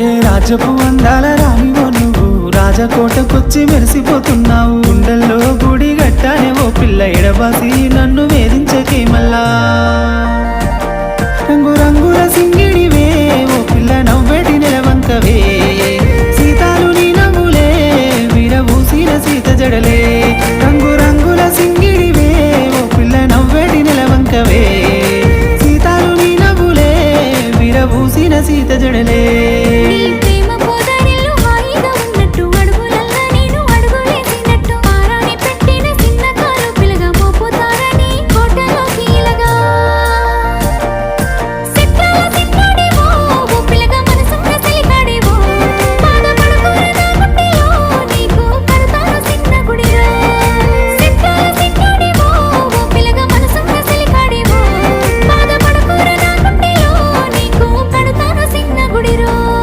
ఏ రాజపు అందాల రానివో నువ్వు రాజకోటకొచ్చి మెరిసిపోతున్నావు. గుండెల్లో గుడి గట్టానే ఓ పిల్ల ఎడబాసి నన్ను వేధించకే మల్లా. రంగు రంగుల సింగిడివే ఓ పిల్ల నవ్వేటి నెలవంకవే. సీతాలు నీ నవ్వులే విరబూసిన సీత జడలే. రంగు రంగుల సింగిడివే ఓ పిల్ల నవ్వేటి నెలవంకవే. సీతాలు నీ నవ్వులే విరబూసిన సీత జడలే.